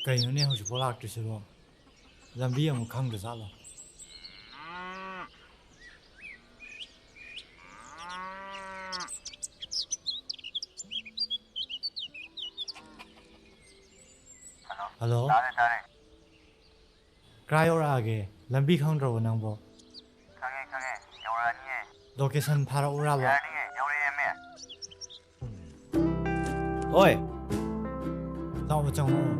ꯀꯩꯅꯣꯅꯦ ꯍꯧꯖꯤꯛꯐꯥꯎ ꯂꯥꯛꯇ꯭ꯔꯤꯁꯤꯕꯣ ꯂꯝꯕꯤ ꯑꯃꯨꯛ ꯈꯪꯗ꯭ꯔꯖꯥꯠꯂꯣ ꯍꯜꯂꯣ ꯇꯥꯔꯦ ꯇꯥꯔꯦ ꯀꯔꯥꯏ ꯌꯧꯔꯛꯑꯒꯦ ꯂꯝꯕꯤ ꯈꯪꯗ꯭ꯔꯕꯣ ꯅꯪꯕꯣ ꯈꯪꯉꯦ ꯌꯧꯔꯛꯑꯅꯤꯌꯦ ꯂꯣꯀꯦꯁꯟ ꯊꯥꯔꯛꯎꯔꯕ ꯌꯥꯔꯅꯤꯌꯦ ꯌꯧꯔꯛꯑꯦꯃꯦ ꯍꯣꯏ ꯂꯥꯛꯑꯣ ꯆꯪꯉꯛꯑꯣ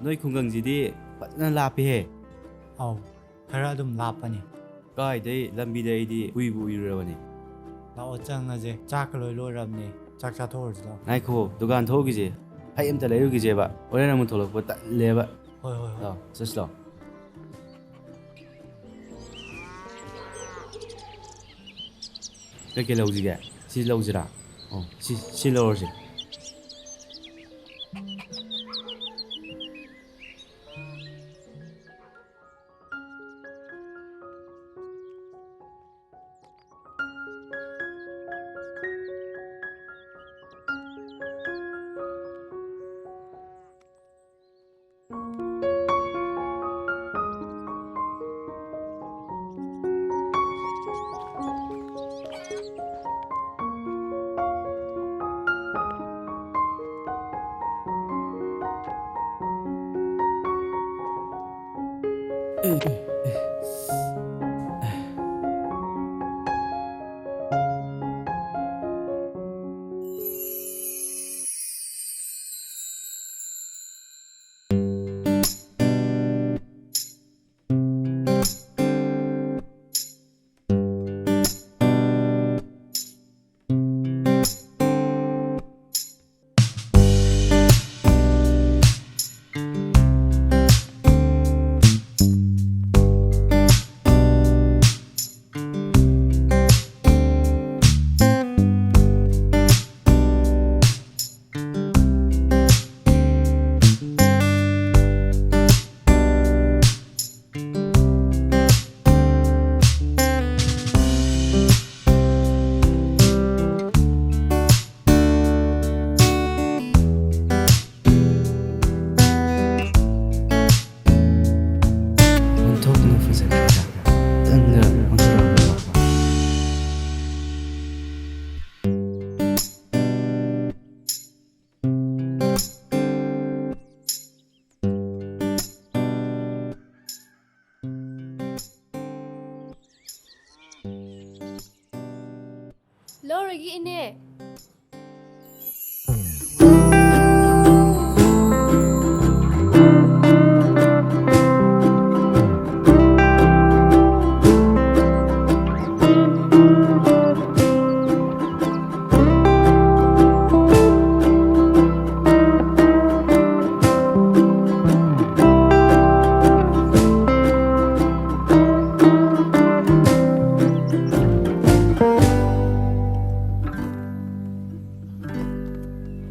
ꯅꯣꯏ ꯈꯨꯡꯒꯪꯁꯤꯗꯤ ꯐꯖꯅ ꯂꯥꯞꯄꯤꯍꯦ ꯑꯧ ꯈꯔ ꯑꯗꯨꯝ ꯂꯥꯞꯄꯅꯤ ꯀꯥꯏꯗꯩ ꯂꯝꯕꯤꯗ ꯑꯩꯗꯤ ꯎꯏꯕꯨ ꯎꯏꯔꯨꯔꯕꯅꯤ ꯂꯥꯛꯑꯣ ꯆꯪꯉꯁꯦ ꯆꯥꯛꯀ ꯂꯣꯏꯔꯕꯅꯦ ꯆꯥꯛ ꯆꯥꯊꯣꯛꯎꯔꯁꯤ ꯂꯥꯛꯑꯣ ꯉꯥꯏꯈꯣ ꯗꯨꯀꯥꯟ ꯊꯣꯛꯎꯈꯤꯁꯦ ꯍꯩ ꯑꯝꯇ ꯂꯩꯔꯨꯈꯤꯁꯦꯕ ꯍꯣꯔꯦꯟ ꯑꯃꯨꯛ ꯊꯣꯛꯂꯛꯄ ꯇꯜꯂꯦꯕ ꯍꯣꯏ ꯂꯥꯛꯑꯣ ꯆꯠꯁꯤ ꯂꯥꯛꯑꯣ ꯀꯩꯀꯩ ꯂꯧꯁꯤꯒꯦ ꯁꯤ ꯂꯧꯁꯤꯔꯥ ꯑꯣ ꯁꯤ ꯂꯧꯔꯁꯤ ꯑꯣꯟꯊꯣꯛꯅ ꯐꯖꯈ꯭ꯔꯦꯗ ꯇꯪꯒ ꯑꯣꯟꯊꯣꯔꯛꯄ ꯂꯧꯔꯒꯦ ꯏꯅꯦ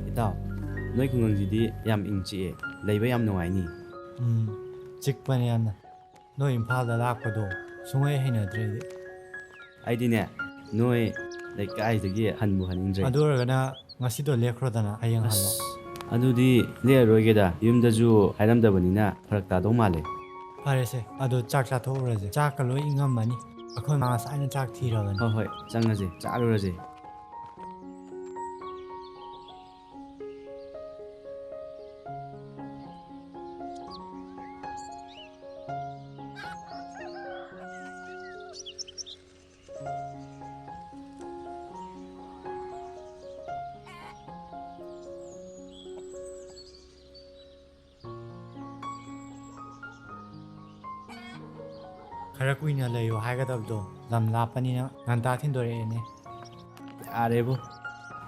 ꯏꯇꯥꯎ ꯅꯣꯏ ꯈꯨꯡꯒꯪꯁꯤꯗꯤ ꯌꯥꯝ ꯏꯪ ꯆꯤꯛꯑꯦ ꯂꯩꯕ ꯌꯥꯝ ꯅꯨꯡꯉꯥꯏꯅꯤ ꯆꯤꯛꯄꯅꯦ ꯌꯥꯝꯅ ꯅꯣꯏ ꯏꯝꯐꯥꯜꯗ ꯂꯥꯛꯄꯗꯣ ꯁꯨꯡꯍꯩ ꯍꯩꯅꯗ꯭ꯔꯦꯗꯤ ꯑꯩꯗꯤꯅꯦ ꯅꯣꯏ ꯂꯩꯀꯥꯏꯗꯒꯤ ꯍꯟꯕꯨ ꯍꯟꯅꯤꯡꯗ꯭ꯔꯦ ꯑꯗꯨ ꯑꯣꯏꯔꯒꯅ ꯉꯁꯤꯗꯣ ꯂꯦꯛꯈ꯭ꯔꯣꯗꯅ ꯍꯌꯦꯡ ꯍꯜꯂꯣ ꯑꯁ ꯑꯗꯨꯗꯤ ꯂꯦꯛꯑꯔꯣꯏꯒꯦꯗ ꯌꯨꯝꯗꯁꯨ ꯍꯥꯏꯔꯝꯗꯕꯅꯤꯅ ꯐꯔꯛ ꯇꯥꯗꯧ ꯃꯥꯜꯂꯦ ꯐꯔꯦꯁꯦ ꯑꯗꯣ ꯆꯥꯛ ꯆꯥꯊꯣꯛꯎꯔꯁꯦ ꯆꯥꯛꯀ ꯂꯣꯏ ꯏꯪꯉꯝꯃꯅꯤ ꯑꯩꯈꯣꯏ ꯃꯥ ꯉꯁꯥꯏꯅ ꯆꯥꯛ ꯊꯤꯔꯕꯅꯤ ꯍꯣꯏ ꯍꯣꯏ ꯆꯪꯉꯁꯦ ꯆꯥꯔꯨꯔꯁꯦ ꯈꯔ ꯀꯨꯏꯅ ꯂꯩꯌꯣ ꯍꯥꯏꯒꯗꯕꯗꯣ ꯂꯝ ꯂꯥꯞꯄꯅꯤꯅ ꯉꯟꯇꯥ ꯊꯤꯟꯗꯣꯔꯛꯑꯦꯅꯦ ꯌꯥꯔꯦꯕꯣ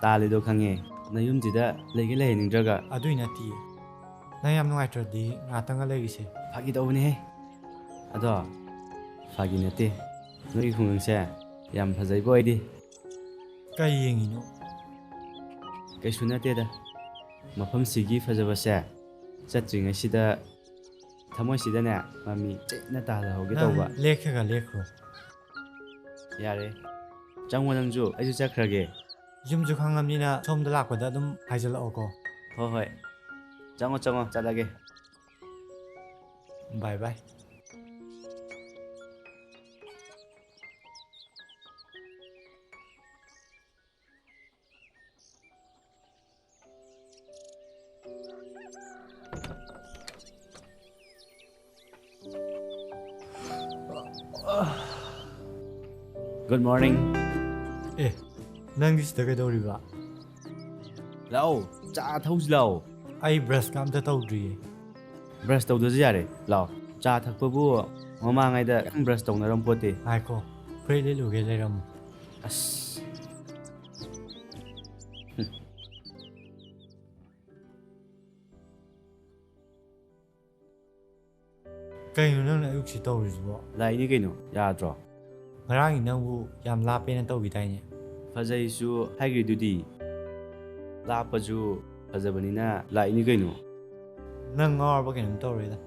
ꯇꯥꯜꯂꯤꯗꯣ ꯈꯪꯉꯦ ꯅꯌꯨꯝꯁꯤꯗ ꯂꯩꯒꯦ ꯂꯩꯍꯟꯅꯤꯡꯗ꯭ꯔꯒ ꯑꯗꯨꯏ ꯅꯠꯇꯤꯌꯦ ꯅꯪ ꯌꯥꯝ ꯅꯨꯡꯉꯥꯏꯇ꯭ꯔꯗꯤ ꯉꯥꯛꯇꯪꯒ ꯂꯩꯈꯤꯁꯦ ꯐꯥꯒꯤ ꯇꯧꯕꯅꯦꯍꯦ ꯑꯗꯣ ꯐꯥꯒꯤ ꯅꯠꯇꯦ ꯅꯣꯏꯒꯤ ꯈꯨꯡꯒꯪꯁꯦ ꯌꯥꯝ ꯐꯖꯩꯕꯣ ꯑꯩꯗꯤ ꯀꯩ ꯌꯦꯡꯉꯤꯅꯣ ꯀꯩꯁꯨ ꯅꯠꯇꯦꯗ ꯃꯐꯝꯁꯤꯒꯤ ꯐꯖꯕꯁꯦ ꯆꯠꯇ꯭ꯔꯤꯉꯩꯁꯤꯗ ꯊꯃꯣꯏꯁꯤꯗꯅꯦ ꯃꯃꯤ ꯆꯦꯠꯅ ꯇꯥꯍꯜꯍꯧꯒꯦ ꯅꯪ ꯇꯧꯕ ꯂꯦꯛꯈ꯭ꯔꯒ ꯂꯦꯛꯈ꯭ꯔꯣ ꯌꯥꯔꯦ ꯆꯪꯉꯣ ꯅꯪꯁꯨ ꯑꯩꯁꯨ ꯆꯠꯈ꯭ꯔꯒꯦ ꯌꯨꯝꯁꯨ ꯈꯪꯉꯕꯅꯤꯅ ꯁꯣꯝꯗ ꯂꯥꯛꯄꯗ ꯑꯗꯨꯝ ꯍꯥꯏꯖꯤꯜꯂꯛꯑꯣꯀꯣ ꯍꯣꯏ ꯍꯣꯏ ꯆꯪꯉꯣ ꯆꯠꯂꯒꯦ ꯕꯥꯏ ꯕꯥꯏ ꯒꯨꯗ ꯃꯣꯔꯅꯤꯡ ꯑꯦ ꯅꯪꯗꯤ ꯁꯤꯗ ꯀꯩꯗꯧꯔꯤꯕ ꯂꯥꯛꯑꯣ ꯆꯥ ꯊꯧꯁꯤ ꯂꯥꯛꯑꯣ ꯑꯩ ꯕ꯭ꯔꯁꯀ ꯑꯝꯇ ꯇꯧꯗ꯭ꯔꯤꯌꯦ ꯕ꯭ꯔꯁ ꯇꯧꯗ꯭ꯔꯁꯨ ꯌꯥꯔꯦ ꯂꯥꯛꯑꯣ ꯆꯥ ꯊꯛꯄꯕꯨ ꯃꯃꯥꯡꯉꯩꯗ ꯌꯥꯝ ꯕ꯭ꯔꯁ ꯇꯧꯅꯔꯝ ꯄꯣꯠꯇꯦ ꯉꯥꯏꯈꯣ ꯐꯨꯔꯤꯠ ꯂꯤꯠꯂꯨꯒꯦ ꯂꯩꯔꯝꯃꯨ ꯑꯁ ꯀꯩꯅꯣ ꯅꯪꯅ ꯑꯌꯨꯛꯁꯤ ꯇꯧꯔꯤꯁꯤꯕꯣ ꯂꯥꯛꯏꯅꯤ ꯀꯩꯅꯣ ꯌꯥꯗ꯭ꯔꯣ ꯉꯔꯥꯡꯒꯤ ꯅꯪꯕꯨ ꯌꯥꯝ ꯂꯥꯞꯄꯦꯅ ꯇꯧꯈꯤꯗꯥꯏꯅꯦ ꯐꯖꯩꯁꯨ ꯍꯥꯏꯈ꯭ꯔꯤꯗꯨꯗꯤ ꯂꯥꯞꯄꯁꯨ ꯐꯖꯕꯅꯤꯅ ꯂꯥꯛꯏꯅꯤ ꯀꯩꯅꯣ ꯅꯪ ꯉꯥꯎꯔꯕ ꯀꯩꯅꯣꯝ ꯇꯧꯔꯦꯗ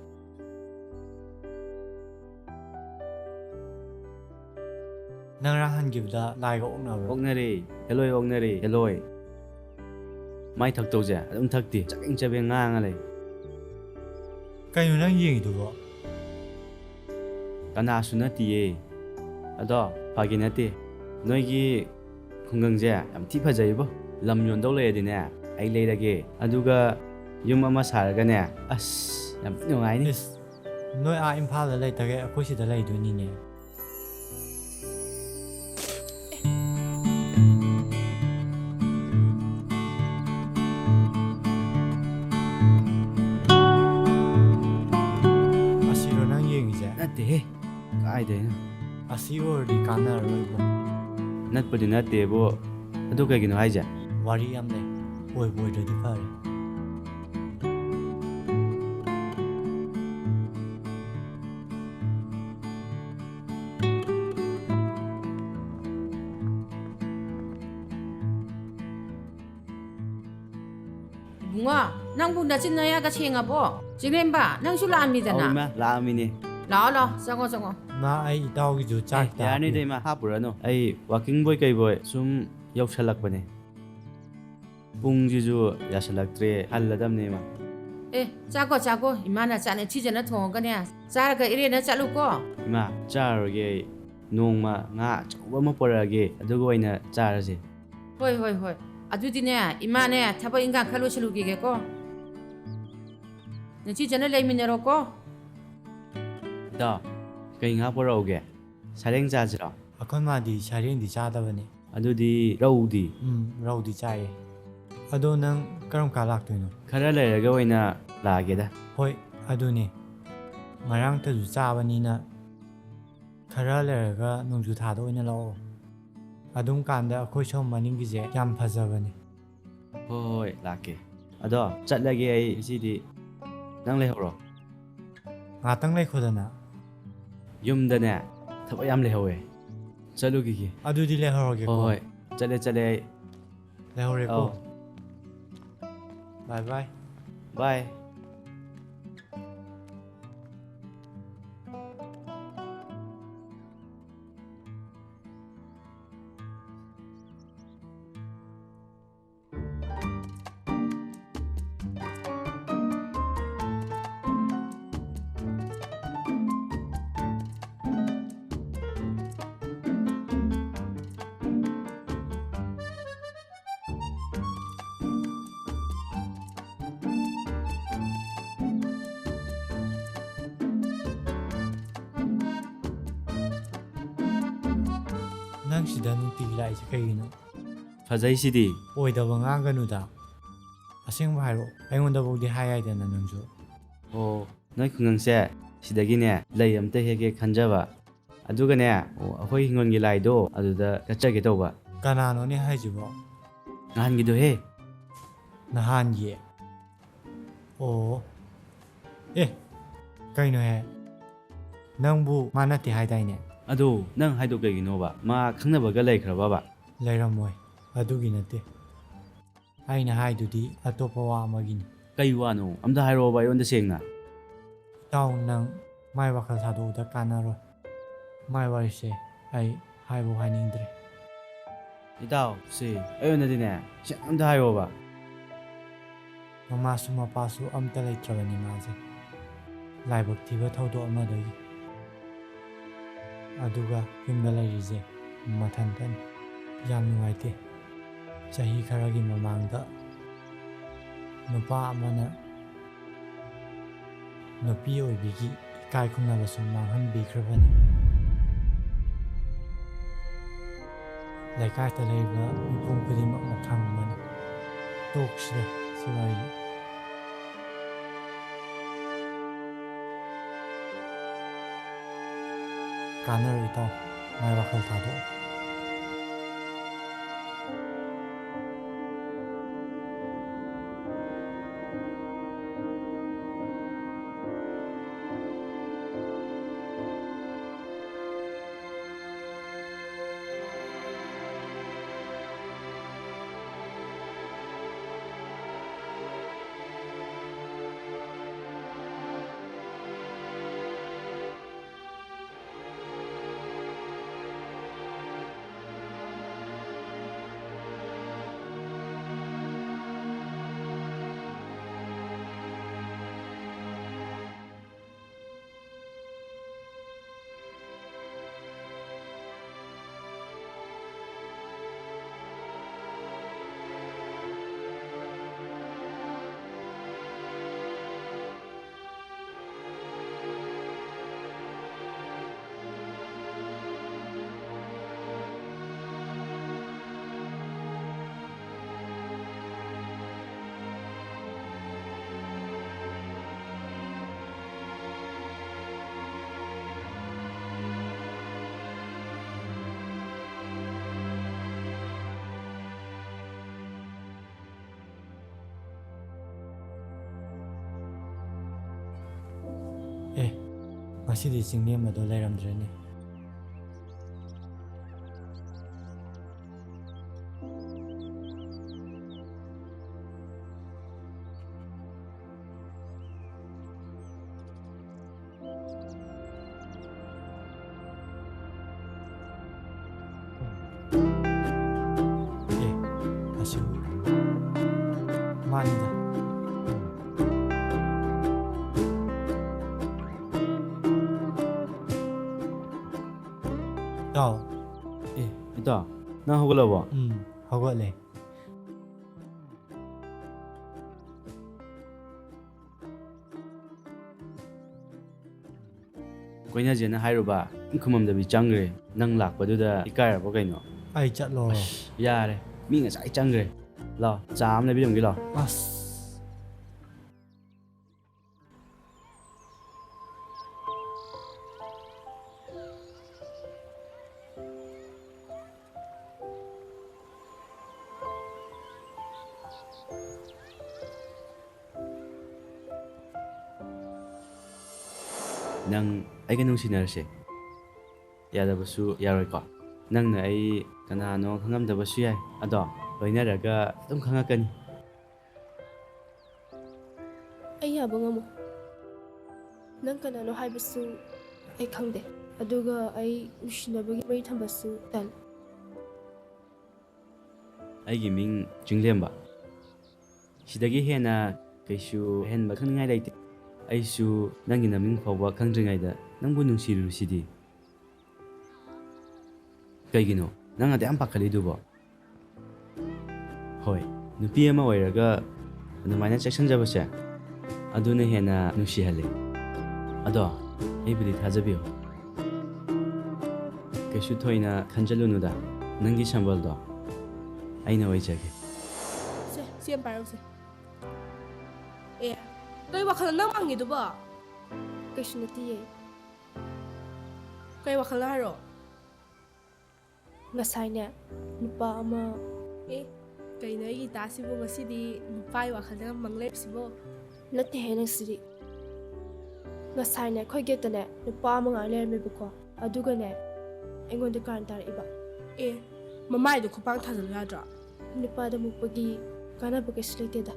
ꯅꯪ ꯉꯔꯥꯡ ꯍꯟꯈꯤꯕꯗ ꯂꯥꯏꯒ ꯑꯣꯛꯅꯕ꯭ꯔꯣ ꯑꯣꯛꯅꯔꯦ ꯍꯦꯜꯂꯣꯏ ꯑꯣꯛꯅꯔꯦ ꯍꯦꯜꯂꯣꯏ ꯃꯥꯏ ꯊꯛꯇꯧꯁꯦ ꯑꯗꯨꯝ ꯊꯛꯇꯦ ꯆꯕꯦꯡ ꯆꯕꯦꯡ ꯉꯥꯡꯉ ꯂꯩ ꯀꯩꯅꯣ ꯅꯪ ꯌꯦꯡꯉꯤꯗꯨꯕꯣ ꯀꯅꯥꯁꯨ ꯅꯠꯇꯤꯌꯦ ꯑꯗꯣ ꯐꯥꯒꯤ ꯅꯠꯇꯦ ꯅꯣꯏꯒꯤ ꯈꯨꯡꯒꯪꯁꯦ ꯌꯥꯝ ꯊꯤ ꯐꯖꯩꯕꯣ ꯂꯝ ꯌꯣꯟꯗꯧ ꯂꯩꯔꯗꯤꯅꯦ ꯑꯩ ꯂꯩꯔꯒꯦ ꯑꯗꯨꯒ ꯌꯨꯝ ꯑꯃ ꯁꯥꯔꯒꯅꯦ ꯑꯁ ꯌꯥꯝ ꯊꯤ ꯅꯨꯡꯉꯥꯏꯅꯤ ꯏꯁ ꯅꯣꯏ ꯏꯝꯐꯥꯜꯗ ꯂꯩꯇꯒꯩ ꯑꯩꯈꯣꯏ ꯁꯤꯗ ꯂꯩꯗꯣꯏꯅꯤꯅꯦ ꯑꯁꯤꯔꯣ ꯅꯪ ꯌꯦꯡꯉꯤꯁꯦ ꯅꯠꯇꯦꯍꯦ ꯀꯥꯏꯗꯩꯅꯣ ꯑꯁꯤ ꯑꯣꯏꯔꯗꯤ ꯀꯥꯟꯅꯔꯔꯣꯏꯕꯣ ꯅꯠꯄꯨꯗꯤ ꯅꯠꯇꯦꯕꯨ ꯑꯗꯨ ꯀꯩꯒꯤꯅꯣ ꯍꯥꯏꯁꯦ ꯋꯥꯔꯤ ꯌꯥꯝ ꯂꯩ ꯑꯣꯏꯕꯨ ꯑꯣꯏꯗ꯭ꯔꯗꯤ ꯐꯔꯦ ꯏꯕꯨꯡꯉꯣ ꯅꯪꯕꯨ ꯅꯆꯤꯟ ꯅꯌꯥꯒ ꯁꯦꯡꯉꯕꯣ? ꯆꯤꯡꯂꯦꯝꯕ ꯅꯪꯁꯨ ꯑꯧ ꯂꯥꯛꯑꯝꯃꯤꯗꯅ. ꯏꯃꯥ ꯂꯥꯛꯑꯝꯃꯤꯅꯦ ꯂꯥꯛꯑꯣ ꯂꯥꯛꯑꯣ ꯆꯪꯉꯣ. ꯃꯥ ꯑꯩ ꯏꯇꯥꯎꯒꯤꯁꯨ ꯆꯥꯛ ꯌꯥꯔꯅꯤꯗ ꯏꯃꯥ ꯍꯥꯞꯄꯨꯔꯅꯨ ꯑꯩ ꯋꯥꯛꯀꯤꯡ ꯕꯣꯏ ꯀꯩꯕꯣꯏ ꯁꯨꯝ ꯌꯧꯁꯜꯂꯛꯄꯅꯦ ꯄꯨꯡꯁꯤꯁꯨ ꯌꯥꯁꯜꯂꯛꯇ꯭ꯔꯦ ꯍꯜꯂꯗꯕꯅꯦ ꯏꯃꯥ ꯆꯥꯀꯣ ꯏꯃꯥꯅ ꯆꯥꯛ ꯅꯤꯡꯊꯤꯖꯅ ꯊꯣꯡꯉꯒꯅꯦ ꯆꯥꯔꯒ ꯏꯔꯦꯟꯅ ꯆꯠꯂꯨꯀꯣ. ꯏꯃꯥ ꯆꯥꯔꯨꯔꯒꯦ ꯑꯩ ꯅꯣꯡꯃ ꯉꯥ ꯑꯆꯧꯕ ꯑꯃ ꯄꯨꯔꯛꯑꯒꯦ ꯑꯗꯨꯒ ꯑꯣꯏꯅ ꯆꯥꯔꯁꯦ. ꯍꯣꯏ ꯑꯗꯨꯗꯤꯅꯦ ꯏꯃꯥꯅꯦ ꯊꯕꯛ ꯏꯟꯈꯥꯡ ꯈꯔ ꯂꯣꯏꯁꯤꯜꯂꯨꯈꯤꯒꯦꯀꯣ. ꯅꯤꯡꯊꯤꯖꯅ ꯂꯩꯃꯤꯟꯅꯔꯣꯀꯣ. ꯏꯇꯥꯎ ꯀꯩ ꯉꯥ ꯄꯨꯔꯛꯎꯒꯦ ꯁꯔꯦꯡ ꯆꯥꯁꯤꯔꯣ? ꯑꯩꯈꯣꯏ ꯃꯥꯗꯤ ꯁꯔꯦꯡꯗꯤ ꯆꯥꯗꯕꯅꯤ. ꯑꯗꯨꯗꯤ ꯔꯧꯗꯤ? ꯔꯧꯗꯤ ꯆꯥꯏꯌꯦ. ꯑꯗꯣ ꯅꯪ ꯀꯔꯝ ꯀꯥꯟ ꯂꯥꯛꯇꯣꯏꯅꯣ? ꯈꯔ ꯂꯩꯔꯒ ꯑꯣꯏꯅ ꯂꯥꯛꯑꯒꯦꯗ. ꯍꯣꯏ ꯑꯗꯨꯅꯦ ꯉꯔꯥꯡꯇꯁꯨ ꯆꯥꯕꯅꯤꯅ ꯈꯔ ꯂꯩꯔꯒ ꯅꯣꯡꯖꯨ ꯊꯥꯗ ꯑꯣꯏꯅ ꯂꯥꯛꯑꯣ. ꯑꯗꯨꯝ ꯀꯥꯟꯗ ꯑꯩꯈꯣꯏ ꯁꯣꯝ ꯃꯅꯤꯡꯒꯤꯁꯦ ꯌꯥꯝ ꯐꯖꯕꯅꯤ. ꯍꯣꯏ ꯂꯥꯛꯀꯦ. ꯑꯗꯣ ꯆꯠꯂꯒꯦ ꯑꯩ ꯉꯁꯤꯗꯤ. ꯅꯪ ꯂꯩꯍꯧꯔꯣ. ꯉꯥꯛꯇꯪ ꯂꯩꯈꯣꯗꯅ. ꯌꯨꯝꯗꯅꯦ ꯊꯕꯛ ꯌꯥꯝ ꯂꯩꯍꯧꯋꯦ ꯆꯠꯂꯨꯈꯤꯒꯦ. ꯑꯗꯨꯗꯤ ꯂꯩꯍꯧꯔꯒꯦꯀꯣ. ꯍꯣꯏ ꯆꯠꯂꯦ ꯑꯩ. ꯂꯩꯍꯧꯔꯦꯀꯣ. ꯑꯧ. ꯕꯥꯏ ꯕꯥꯏ. ꯕꯥꯏ. ꯅꯪ ꯁꯤꯗ ꯅꯨꯡꯇꯤꯒꯤ ꯂꯥꯛꯏꯁꯦ ꯀꯩꯒꯤꯅꯣ? ꯐꯖꯩꯁꯤꯗꯤ. ꯑꯣꯏꯗꯕ ꯉꯥꯡꯒꯅꯨꯗ. ꯑꯁꯦꯡꯕ ꯍꯥꯏꯔꯛꯑꯣ. ꯑꯩꯉꯣꯟꯗꯐꯥꯎꯗꯤ ꯍꯥꯏ ꯌꯥꯏꯗꯅ ꯅꯪꯁꯨ. ꯑꯣ ꯅꯣꯏ ꯈꯨꯡꯒꯪꯁꯦ ꯁꯤꯗꯒꯤꯅꯦ ꯂꯩ ꯑꯝꯇ ꯍꯦꯛꯀꯦ ꯈꯟꯖꯕ ꯑꯗꯨꯒꯅꯦ ꯑꯩꯈꯣꯏ ꯍꯤꯡꯒꯣꯜꯒꯤ ꯂꯥꯏꯗꯣ ꯑꯗꯨꯗ ꯀꯠꯆꯒꯦ ꯇꯧꯕ. ꯀꯅꯥꯅꯣꯅꯦ ꯍꯥꯏꯁꯤꯕꯣ? ꯅꯍꯥꯟꯒꯤꯗꯣꯍꯦ. ꯅꯍꯥꯟꯒꯤ? ꯑꯣ ꯀꯩꯅꯣꯍꯦ ꯅꯪꯕꯨ ꯃꯥ ꯅꯠꯇꯦ ꯍꯥꯏꯗꯥꯏꯅꯦ? ꯑꯗꯣ ꯅꯪ ꯍꯥꯏꯗꯣ ꯀꯩꯒꯤꯅꯣꯕ? ꯃꯥ ꯈꯪꯅꯕꯒ ꯂꯩꯈ꯭ꯔꯕꯕ? ꯂꯩꯔꯝꯃꯣꯏ ꯑꯗꯨꯒꯤ ꯅꯠꯇꯦ. ꯑꯩꯅ ꯍꯥꯏꯗꯨꯗꯤ ꯑꯇꯣꯞꯄ ꯋꯥ ꯑꯃꯒꯤꯅꯤ. ꯀꯩ ꯋꯥꯅꯣ ꯑꯝꯇ ꯍꯥꯏꯔꯛꯑꯣꯕ ꯑꯩꯉꯣꯟꯗ ꯁꯦꯡꯅ. ꯏꯇꯥꯎ ꯅꯪ ꯃꯥꯏ ꯋꯥꯈꯜ ꯊꯥꯗꯣꯛꯎꯗ ꯀꯥꯟꯅꯔꯣꯏ. ꯃꯥꯏ ꯋꯥꯔꯤꯁꯦ ꯑꯩ ꯍꯥꯏꯕꯨ ꯍꯥꯏꯅꯤꯡꯗ꯭ꯔꯦ. ꯏꯇꯥꯎ ꯁꯤ ꯑꯩꯉꯣꯟꯗꯗꯤꯅꯦ ꯁꯤ ꯑꯝꯇ ꯍꯥꯏꯔꯛꯑꯣꯕ. ꯃꯃꯥꯁꯨ ꯃꯄꯥꯁꯨ ꯑꯝꯇ ꯂꯩꯇ꯭ꯔꯕꯅꯤ ꯃꯥꯁꯦ ꯂꯥꯏꯕꯛ ꯊꯤꯕ ꯊꯧꯗꯣꯛ ꯑꯃꯗꯒꯤ ꯑꯗꯨꯒ ꯌꯨꯝꯗ ꯂꯩꯔꯤꯁꯦ ꯃꯊꯟꯇꯅꯤ ꯌꯥꯝ ꯅꯨꯡꯉꯥꯏꯇꯦ ꯆꯍꯤ ꯈꯔꯒꯤ ꯃꯃꯥꯡꯗ ꯅꯨꯄꯥ ꯑꯃꯅ ꯅꯨꯄꯤ ꯑꯣꯏꯕꯤꯒꯤ ꯏꯀꯥꯏ ꯈꯨꯝꯅꯕꯁꯨ ꯃꯥꯡꯍꯟꯕꯤꯈ꯭ꯔꯕꯅꯤ ꯂꯩꯀꯥꯏꯗ ꯂꯩꯔꯤꯕ ꯃꯤꯄꯨꯝ ꯈꯨꯗꯤꯡꯃꯛꯅ ꯈꯪꯕꯅꯤ ꯇꯣꯛꯁꯤꯗ ꯁꯤ ꯋꯥꯔꯤ ꯀꯥꯟꯅꯔꯣꯏ ꯏꯇꯥꯎ ꯃꯥꯏ ꯋꯥꯈꯜ ꯊꯥꯗꯣꯛꯑꯣ ꯉꯁꯤꯗꯤ ꯆꯤꯡꯂꯦꯝꯕꯗꯣ ꯂꯩꯔꯝꯗ꯭ꯔꯦꯅꯦ ꯑꯁꯤꯕꯨ ꯃꯥꯅꯤꯗ ꯏꯇꯥꯎ ꯏꯇꯥꯎ ꯅꯪ ꯍꯧꯒꯠꯂꯕꯣ ꯍꯧꯒꯠꯂꯦ ꯀꯣꯏꯅꯖꯦꯅ ꯍꯥꯏꯔꯨꯕ ꯈꯨꯃꯝꯗꯕꯤ ꯆꯪꯈ꯭ꯔꯦ ꯅꯪ ꯂꯥꯛꯄꯗꯨꯗ ꯏꯀꯥꯏꯔꯕꯣ ꯀꯩꯅꯣ ꯑꯩ ꯆꯠꯂꯣ ꯌꯥꯔꯦ ꯃꯤ ꯉꯁꯥꯏ ꯆꯪꯈ꯭ꯔꯦ ꯂꯥꯎ ꯆꯥ ꯑꯃ ꯂꯩꯕꯤꯔꯝꯒꯦ ꯂꯥꯎ ꯑꯁ ꯅꯪ ꯑꯩꯒ ꯅꯨꯡꯁꯤꯅꯔꯁꯦ ꯌꯥꯗꯕꯁꯨ ꯌꯥꯔꯣꯏꯀꯣ ꯅꯪꯅ ꯑꯩ ꯀꯅꯥꯅꯣ ꯈꯪꯉꯝꯗꯕꯁꯨ ꯌꯥꯏ ꯑꯗꯣ ꯂꯣꯏꯅꯔꯒ ꯑꯗꯨꯝ ꯈꯪꯉꯛꯀꯅꯤ ꯑꯩ ꯌꯥꯕ ꯉꯝꯃꯣꯏ ꯅꯪ ꯀꯅꯥꯅꯣ ꯍꯥꯏꯕꯁꯨ ꯑꯩ ꯈꯪꯗꯦ ꯑꯗꯨꯒ ꯑꯩ ꯅꯨꯡꯁꯤꯅꯕꯒꯤ ꯃꯔꯤ ꯊꯝꯕꯁꯨ ꯇꯜꯂꯤ ꯑꯩꯒꯤ ꯃꯤꯡ ꯆꯤꯡꯂꯦꯝꯕ ꯁꯤꯗꯒꯤ ꯍꯦꯟꯅ ꯀꯩꯁꯨ ꯑꯍꯦꯟꯕ ꯈꯪꯅꯤꯡꯉꯥꯏ ꯂꯩꯇꯦ ꯑꯩꯁꯨ ꯅꯪꯒꯤ ꯅꯃꯤꯡ ꯐꯥꯎꯕ ꯈꯪꯗ꯭ꯔꯤꯉꯩꯗ ꯅꯪꯕꯨ ꯅꯨꯡꯁꯤꯔꯨꯔꯤꯁꯤꯗꯤ ꯀꯩꯒꯤꯅꯣ ꯅꯪ ꯑꯗꯨꯛꯌꯥꯝ ꯄꯥꯈꯠꯂꯤꯗꯨꯕꯣ ꯍꯣꯏ ꯅꯨꯄꯤ ꯑꯃ ꯑꯣꯏꯔꯒ ꯑꯗꯨꯃꯥꯏꯅ ꯆꯦꯛꯁꯤꯟꯖꯕꯁꯦ ꯑꯗꯨꯅ ꯍꯦꯟꯅ ꯅꯨꯡꯁꯤꯍꯜꯂꯤ ꯑꯗꯣ ꯑꯩꯕꯨꯗꯤ ꯊꯥꯖꯕꯤꯌꯨ ꯀꯩꯁꯨ ꯊꯣꯏꯅ ꯈꯟꯖꯜꯂꯨꯅꯨꯗ ꯅꯪꯒꯤ ꯁꯝꯕꯜꯗꯣ ꯑꯩꯅ ꯑꯣꯏꯖꯒꯦ ꯁꯤ ꯑꯃ ꯄꯥꯏꯔꯛꯎꯁꯦ ꯀꯩ ꯋꯥꯈꯜ ꯅꯪ ꯃꯪꯉꯤꯗꯨꯕꯣ ꯀꯩꯁꯨ ꯅꯠꯇꯤꯌꯦ ꯀꯩ ꯋꯥꯈꯜꯅꯣ ꯍꯥꯏꯔꯣ ꯉꯁꯥꯏꯅꯦ ꯅꯨꯄꯥ ꯑꯃ ꯀꯩꯅꯣ ꯑꯩꯒꯤ ꯏꯇꯥꯁꯤꯕꯨ ꯉꯁꯤꯗꯤ ꯅꯨꯄꯥꯒꯤ ꯋꯥꯈꯜꯗ ꯃꯪ ꯂꯩꯕꯁꯤꯕꯣ ꯅꯠꯇꯦꯍꯦ ꯅꯪꯁꯤꯗꯤ ꯉꯁꯥꯏꯅꯦ ꯑꯩꯈꯣꯏ ꯒꯦꯠꯇꯅꯦ ꯅꯨꯄꯥ ꯑꯃ ꯉꯥꯏ ꯂꯩꯔꯝꯃꯦꯕꯀꯣ ꯑꯗꯨꯒꯅꯦ ꯑꯩꯉꯣꯟꯗ ꯀꯥꯔꯟ ꯇꯥꯔꯛꯏꯕ ꯃꯃꯥꯏꯗꯣ ꯈꯨꯄꯥꯡ ꯊꯥꯖꯤꯜꯂꯨ ꯌꯥꯗ꯭ꯔꯣ ꯅꯨꯄꯥꯗ ꯃꯨꯛꯄꯒꯤ ꯀꯥꯟꯅꯕ ꯀꯩꯁꯨ ꯂꯩꯇꯦꯗ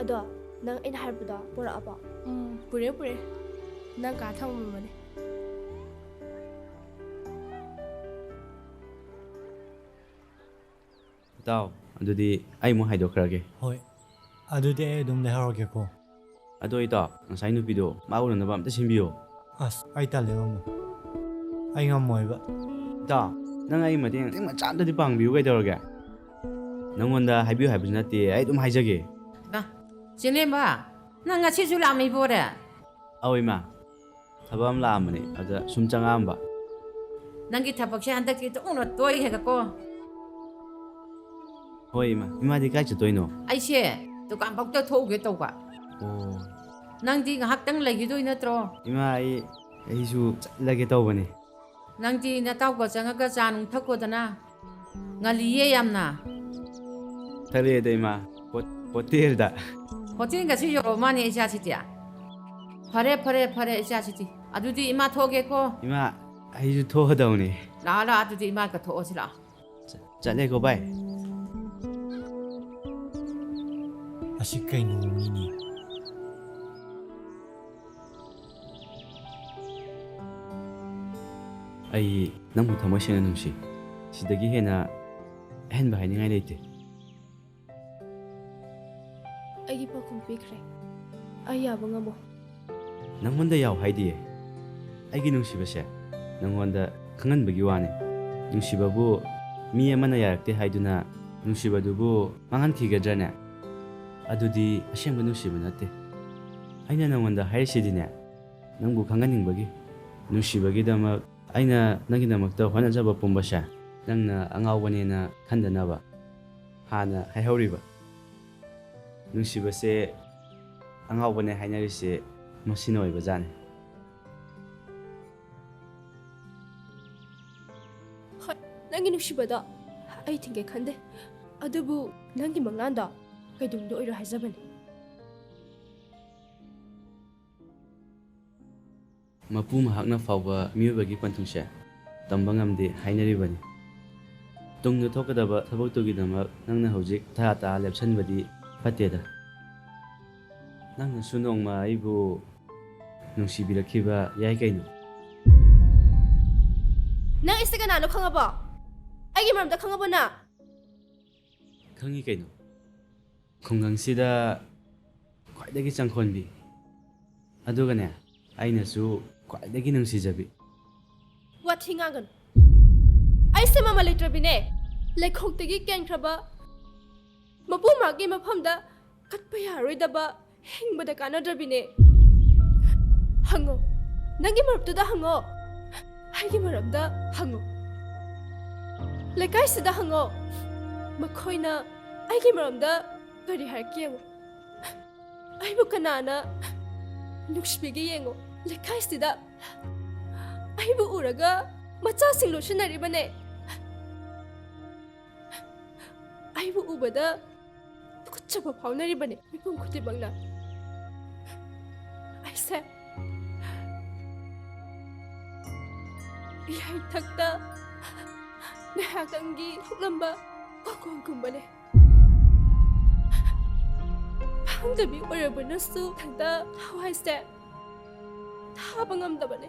ꯑꯗꯣ ꯅꯪ ꯑꯩꯅ ꯍꯥꯏꯕꯗꯣ ꯄꯨꯔꯛꯑꯕꯣ ꯄꯨꯔꯦ ꯅꯪ ꯀꯥ ꯊꯝꯃꯝꯕꯅꯦ ꯏꯇꯥꯎ ꯑꯗꯨꯗꯤ ꯑꯩ ꯑꯃꯨꯛ ꯍꯥꯏꯗꯣꯛꯈ꯭ꯔꯒꯦ ꯍꯣꯏ ꯑꯗꯨꯗꯤ ꯑꯩ ꯑꯗꯨꯝ ꯂꯩꯍꯧꯔꯒꯦꯀꯣ. ꯑꯗꯣ ꯏꯇꯥꯎ ꯉꯁꯥꯏ ꯅꯨꯄꯤꯗꯣ ꯃꯥ ꯎꯅꯅꯕ ꯑꯝꯇ ꯁꯤꯟꯕꯤꯌꯣ. ꯑꯁ ꯑꯩ ꯇꯜꯂꯦ ꯃꯃꯣ. ꯑꯩ ꯉꯝꯃꯣꯏꯕ. ꯏꯇꯥꯎ ꯅꯪ ꯑꯩ ꯃꯇꯦꯡ ꯃꯆꯥ ꯑꯝꯇꯗꯤ ꯄꯥꯡꯕꯤꯌꯨ ꯀꯩꯗꯧꯔꯒꯦ? ꯅꯪꯉꯣꯟꯗ ꯍꯥꯏꯕꯤꯌꯨ ꯍꯥꯏꯕꯁꯨ ꯅꯠꯇꯦ ꯑꯩ ꯑꯗꯨꯝ ꯍꯥꯏꯖꯒꯦ. ꯆꯦꯂꯦꯝꯕ ꯅꯪ ꯉꯁꯤꯁꯨ ꯂꯥꯛꯃꯤꯕꯣꯔꯦ? ꯑꯧ ꯏꯃꯥ, ꯊꯕꯛ ꯑꯃ ꯂꯥꯛꯑꯝꯕꯅꯦ ꯑꯗ ꯁꯨꯝ ꯆꯪꯉꯛꯑꯝꯕ. ꯅꯪꯒꯤ ꯊꯕꯛꯁꯦ ꯍꯟꯗꯛꯇꯤ ꯇꯨꯅ ꯇꯣꯏꯈ꯭ꯔꯦꯀꯣ. ꯍꯣꯏ ꯏꯃꯥ. ꯏꯃꯥꯗꯤ ꯀꯥꯏ ꯆꯠꯇꯣꯏꯅꯣ? ꯑꯩꯁꯦ ꯗꯨꯀꯥꯟ ꯐꯥꯎꯇ ꯊꯣꯛꯎꯒꯦ ꯇꯧꯕ. ꯑꯣ ꯅꯪꯗꯤ ꯉꯥꯏꯍꯥꯛꯇꯪ ꯂꯩꯈꯤꯗꯣꯏ ꯅꯠꯇ꯭ꯔꯣ? ꯏꯃꯥ ꯑꯩꯁꯨ ꯆꯠꯂꯒꯦ ꯇꯧꯕꯅꯦ. ꯅꯪꯗꯤ ꯅꯇꯥꯎꯒ ꯆꯪꯉꯒ ꯆꯥ ꯅꯨꯡ ꯊꯛꯀꯣꯗꯅ. ꯉꯜꯂꯤꯌꯦ ꯌꯥꯝꯅ. ꯊꯛꯂꯛꯑꯦꯗ ꯏꯃꯥ, ꯍꯣꯇꯦꯜꯗ. ꯍꯣꯇꯦꯜꯒꯁꯨ ꯌꯧꯔꯛ ꯃꯥꯅꯦ ꯏꯆꯥꯁꯤꯗꯤ. ꯐꯔꯦ ꯏꯆꯥꯁꯤꯗꯤ. ꯑꯗꯨꯗꯤ ꯏꯃꯥ ꯊꯣꯛꯑꯒꯦꯀꯣ. ꯏꯃꯥ ꯑꯩꯁꯨ ꯊꯣꯛꯑꯗꯧꯅꯦ. ꯂꯥꯛꯑꯣ ꯑꯗꯨꯗꯤ ꯏꯃꯥꯒ ꯊꯣꯛꯑꯁꯤ ꯂꯥꯛꯑꯣ. ꯆꯠꯂꯦꯀꯣ ꯚꯥꯏ. ꯑꯁꯤ ꯀꯩ ꯅꯣꯡꯅꯤꯅꯤ? ꯑꯩ ꯅꯪꯕꯨ ꯊꯃꯣꯏ ꯁꯦꯡꯅ ꯅꯨꯡꯁꯤ. ꯁꯤꯗꯒꯤ ꯍꯦꯟꯅ ꯑꯍꯦꯟꯕ ꯍꯥꯏꯅꯤꯡꯉꯥꯏ ꯂꯩꯇꯦ. ꯑꯩꯒꯤ ꯄꯥꯎꯈꯨꯝ ꯄꯤꯈ꯭ꯔꯦ. ꯑꯩ ꯌꯥꯕ ꯉꯝꯃꯣ. ꯅꯪꯉꯣꯟꯗ ꯌꯥꯎ ꯍꯥꯏꯗꯤꯌꯦ. ꯑꯩꯒꯤ ꯅꯨꯡꯁꯤꯕꯁꯦ ꯅꯪꯉꯣꯟꯗ ꯈꯪꯍꯟꯕꯒꯤ ꯋꯥꯅꯤ. ꯅꯨꯡꯁꯤꯕꯕꯨ ꯃꯤ ꯑꯃꯅ ꯌꯥꯔꯛꯇꯦ ꯍꯥꯏꯗꯨꯅ ꯅꯨꯡꯁꯤꯕꯗꯨꯕꯨ ꯃꯥꯡꯍꯟꯈꯤꯒꯗ꯭ꯔꯅꯦ? ꯑꯗꯨꯗꯤ ꯑꯁꯦꯡꯕ ꯅꯨꯡꯁꯤꯕ ꯅꯠꯇꯦ. ꯑꯩꯅ ꯅꯪꯉꯣꯟꯗ ꯍꯥꯏꯔꯤꯁꯤꯗꯤꯅꯦ, ꯅꯪꯕꯨ ꯈꯪꯍꯟꯅꯤꯡꯕꯒꯤ. ꯅꯨꯡꯁꯤꯕꯒꯤꯗꯃꯛ ꯑꯩꯅ ꯅꯪꯒꯤꯗꯃꯛꯇ ꯍꯣꯠꯅꯖꯕ ꯄꯨꯝꯕꯁꯦ ꯅꯪꯅ ꯑꯉꯥꯎꯕꯅꯦꯅ ꯈꯟꯗꯅꯕ ꯍꯥꯟꯅ ꯍꯥꯏꯍꯧꯔꯤꯕ. ꯅꯨꯡꯁꯤꯕꯁꯦ ꯑꯉꯥꯎꯕꯅꯦ ꯍꯥꯏꯅꯔꯤꯁꯦ ꯃꯁꯤꯅ ꯑꯣꯏꯕꯖꯥꯠꯅꯤ. ꯍꯣꯏ, ꯅꯪꯒꯤ ꯅꯨꯡꯁꯤꯕꯗꯣ ꯑꯩ ꯊꯤꯡꯒꯦ ꯈꯟꯗꯦ. ꯑꯗꯨꯕꯨ ꯅꯪꯒꯤ ꯃꯪꯂꯥꯟꯗꯣ ꯀꯩꯗꯧꯅꯨꯡꯗ ꯑꯣꯏꯔꯣ ꯍꯥꯏꯖꯕꯅꯤ. ꯃꯄꯨ ꯃꯍꯥꯛꯅ ꯐꯥꯎꯕ ꯃꯤꯑꯣꯏꯕꯒꯤ ꯄꯟꯊꯨꯡꯁꯦ ꯇꯝꯕ ꯉꯝꯗꯦ ꯍꯥꯏꯅꯔꯤꯕꯅꯤ. ꯇꯨꯡꯗ ꯊꯣꯛꯀꯗꯕ ꯊꯕꯛꯇꯨꯒꯤꯗꯃꯛ ꯅꯪꯅ ꯍꯧꯖꯤꯛ ꯇꯥ ꯂꯦꯞꯁꯟꯕꯗꯤ ꯐꯠꯇꯦꯗ. ꯅꯪꯅꯁꯨ ꯅꯣꯡꯃ ꯑꯩꯕꯨ ꯅꯨꯡꯁꯤꯕꯤꯔꯛꯈꯤꯕ ꯌꯥꯏ ꯀꯩꯅꯣ. ꯅꯪ ꯑꯩꯁꯦ ꯀꯅꯥꯅꯣ ꯈꯪꯉꯕꯣ? ꯑꯩꯒꯤ ꯃꯔꯝꯗ ꯈꯪꯉꯕꯣ ꯅꯪ? ꯈꯪꯉꯤ ꯀꯩꯅꯣ. ꯈꯨꯡꯒꯪꯁꯤꯗ ꯈ꯭ꯋꯥꯏꯗꯒꯤ ꯆꯪꯈꯣꯟꯕꯤ, ꯑꯗꯨꯒꯅꯦ ꯑꯩꯅꯁꯨ ꯈ꯭ꯋꯥꯏꯗꯒꯤ ꯅꯨꯡꯁꯤꯖꯕꯤ. ꯋꯥꯊꯤ ꯉꯥꯡꯒꯅꯨ. ꯑꯩꯁꯦ ꯃꯃꯜ ꯂꯩꯇ꯭ꯔꯕꯤꯅꯦ. ꯂꯩꯈꯣꯛꯇꯒꯤ ꯀꯦꯟꯈ꯭ꯔꯕ, ꯃꯄꯨ ꯃꯍꯥꯛꯀꯤ ꯃꯐꯝꯗ ꯀꯠꯄ ꯌꯥꯔꯣꯏꯗꯕ, ꯍꯤꯡꯕꯗ ꯀꯥꯟꯅꯗ꯭ꯔꯕꯤꯅꯦ. ꯍꯪꯉꯣ, ꯅꯪꯒꯤ ꯃꯔꯨꯞꯇꯨꯗ ꯍꯪꯉꯣ. ꯑꯩꯒꯤ ꯃꯔꯝꯗ ꯍꯪꯉꯣ. ꯂꯩꯀꯥꯏꯁꯤꯗ ꯍꯪꯉꯣ. ꯃꯈꯣꯏꯅ ꯑꯩꯒꯤ ꯃꯔꯝꯗ ꯀꯔꯤ ꯍꯥꯏꯔꯛꯀꯦ ꯌꯦꯡꯉꯣ. ꯑꯩꯕꯨ ꯀꯅꯥꯅ ꯅꯨꯡꯁꯤꯕꯤꯒꯦ ꯌꯦꯡꯉꯣ. ꯂꯩꯀꯥꯏꯁꯤꯗ ꯑꯩꯕꯨ ꯎꯔꯒ ꯃꯆꯥꯁꯤꯡ ꯂꯣꯠꯁꯤꯟꯅꯔꯤꯕꯅꯦ. ꯑꯩꯕꯨ ꯎꯕꯗ ꯇꯨꯀꯠꯆꯕ ꯐꯥꯎꯅꯔꯤꯕꯅꯦ ꯃꯤꯄꯨꯝ ꯈꯨꯗꯤꯡꯃꯛꯅ. ꯑꯩꯁꯦ ꯏꯌꯥꯏꯊꯛꯇ ꯉꯥꯏꯍꯥꯛꯇꯪꯒꯤ ꯊꯣꯛꯂꯝꯕ ꯋꯥꯈꯣꯡꯒꯨꯝꯕꯅꯦ. ꯐꯪꯗꯕꯤ ꯑꯣꯏꯔꯕꯅꯁꯨ ꯏꯊꯟꯇ ꯊꯋꯥꯏꯁꯦ ꯊꯥꯕ ꯉꯝꯗꯕꯅꯦ.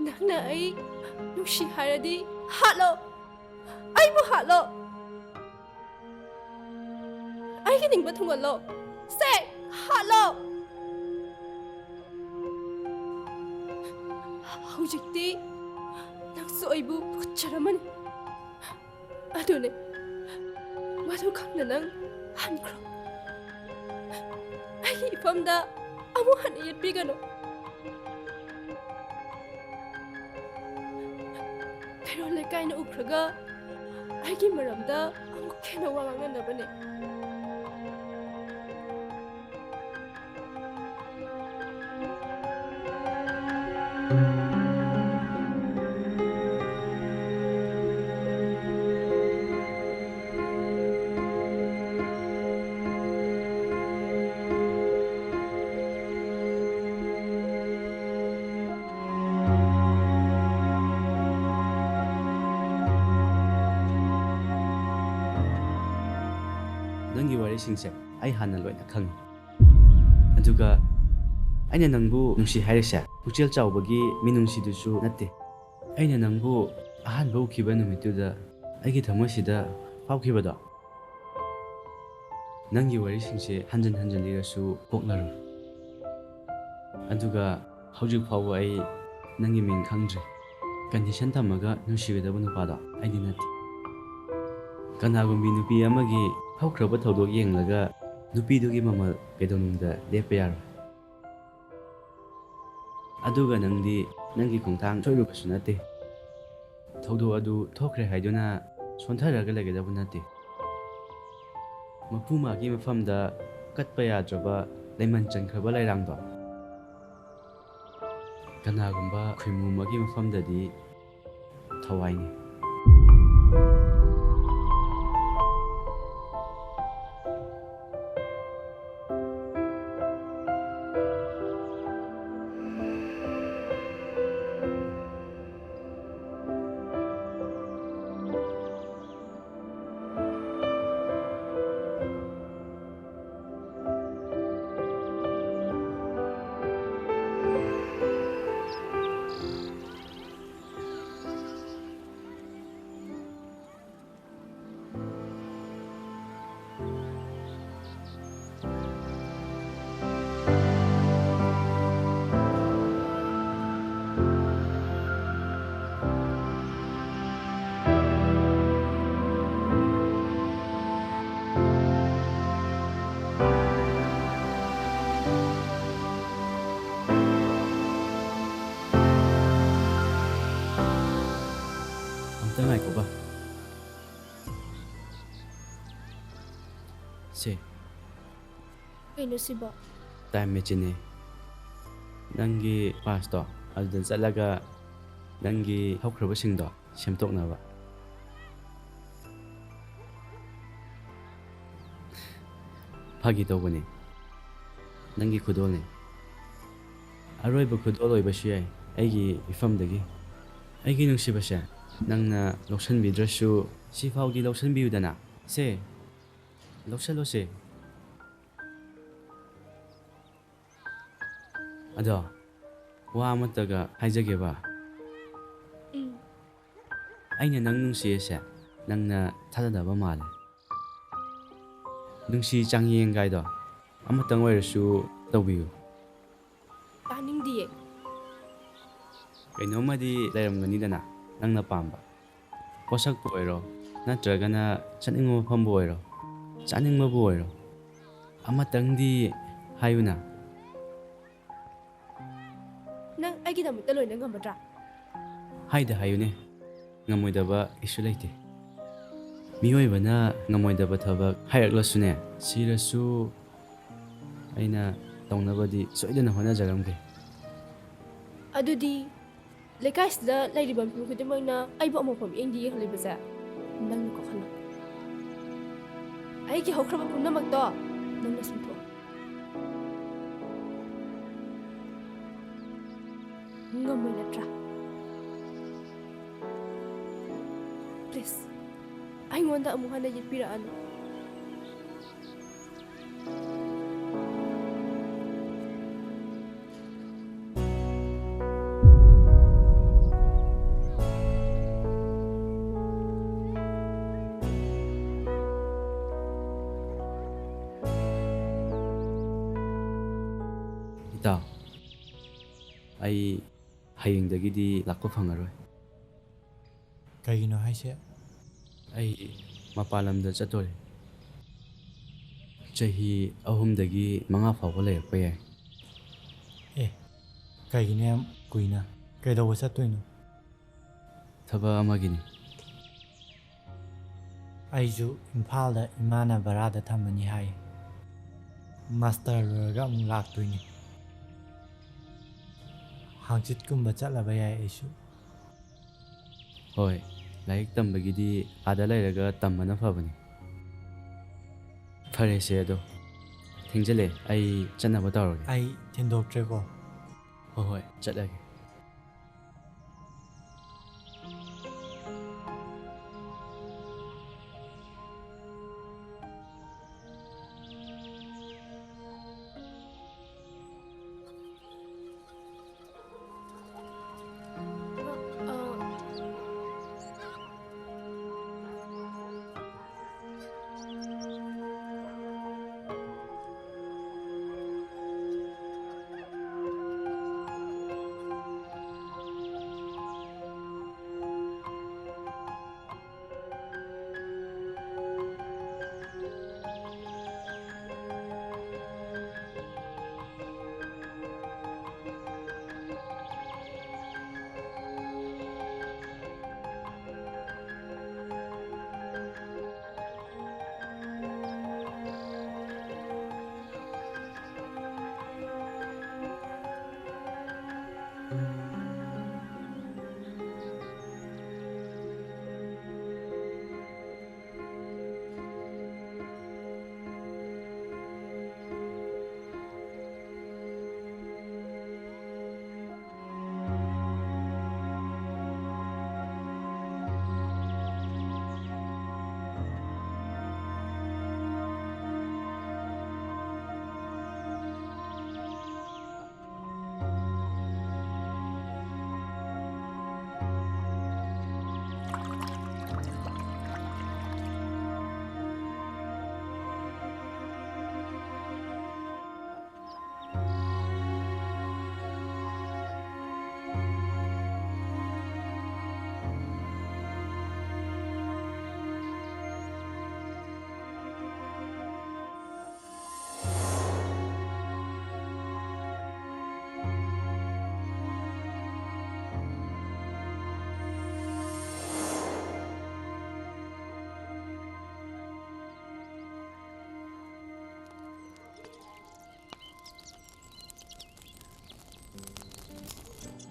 ꯅꯪꯅ ꯑꯩ ꯅꯨꯡꯁꯤ ꯍꯥꯏꯔꯗꯤ ꯍꯥꯠꯂꯣ. ꯑꯩꯕꯨ ꯍꯥꯠꯂꯣ. ꯑꯩꯒꯤ ꯅꯤꯡꯕ ꯊꯨꯡꯍꯜꯂꯣ. ꯁꯦ ꯍꯥꯠꯂꯣ. ꯍꯧꯖꯤꯛꯇꯤ ꯅꯪꯁꯨ ꯑꯩꯕꯨ ꯇꯨꯀꯠꯆꯔꯝꯃꯅꯤ. ꯑꯗꯨꯅꯦ, ꯃꯗꯨ ꯈꯪꯅ ꯅꯪ ꯍꯟꯈ꯭ꯔꯣ. ꯑꯩꯒꯤ ꯏꯐꯝꯗ ꯑꯃꯨꯛ ꯍꯟꯅ ꯌꯦꯠꯄꯤꯒꯅꯨ. ꯐꯤꯔꯣꯜ ꯂꯩꯀꯥꯏꯅ ꯎꯈ꯭ꯔꯒ ꯑꯩꯒꯤ ꯃꯔꯝꯗ ꯑꯃꯨꯛ ꯍꯦꯟꯅ ꯋꯥ ꯉꯥꯡꯅꯅꯕꯅꯦ. ꯅꯪꯒꯤ ꯋꯥꯔꯤꯁꯤꯡꯁꯦ ꯑꯩ ꯍꯥꯟꯅ ꯂꯣꯏꯅ ꯈꯪꯉꯤ. ꯑꯗꯨꯒ ꯑꯩꯅ ꯅꯪꯕꯨ ꯅꯨꯡꯁꯤ ꯍꯥꯏꯔꯤꯁꯦ ꯄꯨꯛꯆꯦꯜ ꯆꯥꯎꯕꯒꯤ ꯃꯤꯅꯨꯡꯁꯤꯗꯨꯁꯨ ꯅꯠꯇꯦ. ꯑꯩꯅ ꯅꯪꯕꯨ ꯑꯍꯥꯟꯕ ꯎꯈꯤꯕ ꯅꯨꯃꯤꯠꯇꯨꯗ ꯑꯩꯒꯤ ꯊꯃꯣꯏꯁꯤꯗ ꯐꯥꯎꯈꯤꯕꯗꯣ ꯅꯪꯒꯤ ꯋꯥꯔꯤꯁꯤꯡꯁꯦ ꯍꯟꯖꯤꯟ ꯍꯟꯖꯤꯟ ꯂꯤꯔꯁꯨ ꯀꯣꯛꯂꯔꯣꯏ ꯑꯗꯨꯒ ꯍꯧꯖꯤꯛ ꯐꯥꯎꯕ ꯑꯩ ꯅꯪꯒꯤ ꯃꯤꯡ ꯈꯪꯗ꯭ꯔꯤ ꯀꯟꯗꯤꯁꯟ ꯊꯝꯃꯒ ꯅꯨꯡꯁꯤꯒꯗꯕ ꯅꯨꯄꯥꯗꯣ ꯑꯩꯗꯤ ꯅꯠꯇꯦ ꯀꯅꯥꯒꯨꯝꯕꯤ ꯅꯨꯄꯤ ꯑꯃꯒꯤ ꯍꯧꯈ꯭ꯔꯕ ꯊꯧꯗꯣꯛ ꯌꯦꯡꯂꯒ ꯅꯨꯄꯤꯗꯨꯒꯤ ꯃꯃꯜ ꯀꯩꯗꯧꯅꯨꯡꯗ ꯂꯦꯞꯄ ꯌꯥꯔꯣꯏ ꯑꯗꯨꯒ ꯅꯪꯗꯤ ꯅꯪꯒꯤ ꯈꯣꯡꯊꯥꯡ ꯁꯣꯏꯔꯨꯕꯁꯨ ꯅꯠꯇꯦ ꯊꯧꯗꯣꯛ ꯑꯗꯨ ꯊꯣꯛꯈ꯭ꯔꯦ ꯍꯥꯏꯗꯨꯅ ꯁꯣꯟꯊꯔꯒ ꯂꯩꯒꯗꯕ ꯅꯠꯇꯦ ꯃꯄꯨ ꯃꯥꯒꯤ ꯃꯐꯝꯗ ꯀꯠꯄ ꯌꯥꯗ꯭ꯔꯕ ꯂꯩꯃꯟ ꯆꯟꯈ꯭ꯔꯕ ꯂꯩꯔꯥꯡꯗꯣ ꯀꯅꯥꯒꯨꯝꯕ ꯈꯣꯏꯃꯨ ꯑꯃꯒꯤ ꯃꯐꯝꯗꯗꯤ ꯊꯋꯥꯏꯅꯤ ꯑꯝꯇ ꯉꯥꯏꯈꯣꯕ ꯁꯦ ꯀꯩꯅꯣ ꯁꯤꯕꯣ? ꯇꯥꯏꯝ ꯃꯦꯆꯤꯟꯅꯦ ꯅꯪꯒꯤ ꯄꯥꯁꯇꯣ ꯑꯗꯨꯗ ꯆꯠꯂꯒ ꯅꯪꯒꯤ ꯍꯧꯈ꯭ꯔꯕꯁꯤꯡꯗꯣ ꯁꯦꯝꯗꯣꯛꯅꯕ ꯐꯥꯒꯤ ꯇꯧꯕꯅꯤ ꯅꯪꯒꯤ ꯈꯨꯗꯣꯜꯅꯤ ꯑꯔꯣꯏꯕ ꯈꯨꯗꯣꯜ ꯑꯣꯏꯕꯁꯨ ꯌꯥꯏ ꯑꯩꯒꯤ ꯏꯐꯝꯗꯒꯤ ꯑꯩꯒꯤ ꯅꯨꯡꯁꯤꯕꯁꯦ ꯅꯪꯅ ꯂꯧꯁꯟꯕꯤꯗ꯭ꯔꯁꯨ ꯁꯤꯐꯥꯎꯗꯤ ꯂꯧꯁꯟꯕꯤꯌꯨꯗꯅ ꯁꯦ ꯂꯧꯁꯜꯂꯣꯁꯦ ꯑꯗꯣ ꯋꯥ ꯑꯃꯠꯇꯒ ꯍꯥꯏꯖꯒꯦꯕ ꯑꯩꯅ ꯅꯪ ꯅꯨꯡꯁꯤꯌꯦꯁꯦ ꯅꯪꯅ ꯊꯥꯖꯗꯕ ꯃꯥꯜꯂꯦ ꯅꯨꯡꯁꯤ ꯆꯥꯡꯌꯦꯡꯒꯥꯏꯗꯣ ꯑꯃꯇꯪ ꯑꯣꯏꯔꯁꯨ ꯇꯧꯕꯤꯌꯨ ꯇꯥꯅꯤꯡꯗꯤꯌꯦ ꯀꯩꯅꯣꯝꯃꯗꯤ ꯂꯩꯔꯝꯒꯅꯤꯗꯅ ꯅꯪꯅ ꯄꯥꯝꯕ ꯄꯣꯠꯁꯛꯄꯨ ꯑꯣꯏꯔꯣ ꯅꯠꯇ꯭ꯔꯒꯅ ꯆꯠꯅꯤꯡꯕ ꯃꯐꯝꯕꯨ ꯑꯣꯏꯔꯣ ꯆꯥꯅꯤꯡꯕꯕꯨ ꯑꯣꯏꯔꯣ ꯑꯃꯇꯪꯗꯤ ꯍꯥꯏꯌꯨꯅ ꯅꯪ ꯑꯩꯒꯤꯗꯃꯛꯇ ꯂꯣꯏꯅ ꯉꯝꯃꯗ꯭ꯔꯥ? ꯍꯥꯏꯌꯨꯅꯦ ꯉꯝꯃꯣꯏꯗꯕ ꯀꯩꯁꯨ ꯂꯩꯇꯦ ꯃꯤꯑꯣꯏꯕꯅ ꯉꯝꯃꯣꯏꯗꯕ ꯊꯕꯛ ꯍꯥꯏꯔꯛꯂꯁꯨꯅꯦ ꯁꯤꯔꯁꯨ ꯑꯩꯅ ꯇꯧꯅꯕꯗꯤ ꯁꯣꯏꯗꯅ ꯍꯣꯠꯅꯖꯔꯝꯒꯦ ꯑꯗꯨꯗꯤ ꯂꯩꯀꯥꯏꯁꯤꯗ ꯂꯩꯔꯤꯕ ꯃꯤꯄꯨꯝ ꯈꯨꯗꯤꯡꯃꯛꯅ ꯑꯩꯕꯨ ꯑꯃꯨꯛꯐꯥꯎ ꯃꯤꯠꯌꯦꯡꯗꯤ ꯌꯦꯡꯍꯜꯂꯤꯕꯁꯦ ꯅꯪꯅ ꯀꯣꯛꯍꯜꯂꯣ ꯑꯩꯒꯤ ꯍꯧꯈ꯭ꯔꯕ ꯄꯨꯝꯅꯃꯛꯇꯣ ꯅꯪꯅ ꯁꯨꯝꯊꯣꯛꯑꯣ ꯉꯝꯃꯣꯏ ꯅꯠꯇ꯭ꯔꯥ? ꯄ꯭ꯂꯤꯖ ꯑꯩꯉꯣꯟꯗ ꯑꯃꯨꯛ ꯍꯟꯅ ꯌꯦꯠꯄꯤꯔꯛꯑꯅꯨ ꯏꯇꯥꯎ ꯑꯩ ꯍꯌꯦꯡꯗꯒꯤꯗꯤ ꯂꯥꯛꯄ ꯐꯪꯉꯔꯣই ꯀꯩꯒꯤꯅꯣ ꯍꯥꯏꯁꯦ? ꯑꯩ ꯃꯄꯥꯟ ꯂꯝꯗ ꯆꯠꯇꯣꯔꯦ ꯆꯍꯤ 3ꯗꯒꯤ 5 ꯐꯥꯎꯕ ꯂꯩꯔꯛꯄ ꯌꯥꯏ ꯑꯦ ꯀꯩꯒꯤꯅꯣ ꯌꯥꯝ ꯀꯨꯏꯅ ꯀꯩꯗꯧꯕ ꯆꯠꯇꯣꯏꯅꯣ? ꯊꯕꯛ ꯑꯃꯒꯤꯅꯤ ꯑꯩꯁꯨ ꯏꯝꯐꯥꯜꯗ ꯏꯃꯥꯅ ꯕꯔꯥꯗ ꯊꯝꯃꯅꯤ ꯍꯥꯏ ꯃꯥꯁꯇꯔ ꯂꯣꯏꯔꯒ ꯑꯃꯨꯛ ꯂꯥꯛꯇꯣꯏꯅꯤ ꯍꯥꯡꯆꯤꯠꯀꯨꯝꯕ ꯆꯠꯂꯕ ꯌꯥꯏ ꯑꯩꯁꯨ ꯍꯣꯏ ꯂꯥꯏꯔꯤꯛ ꯇꯝꯕꯒꯤꯗꯤ ꯑꯥꯗ ꯂꯩꯔꯒ ꯇꯝꯕꯅ ꯐꯕꯅꯤ ꯐꯔꯦꯁꯦ ꯑꯗꯣ ꯊꯦꯡꯖꯤꯜꯂꯦ ꯑꯩ ꯆꯠꯅꯕ ꯇꯧꯔꯒꯦ ꯑꯩ ꯊꯤꯟꯗꯣꯛꯇ꯭ꯔꯦꯀꯣ ꯍꯣꯏ ꯆꯠꯂꯒꯦ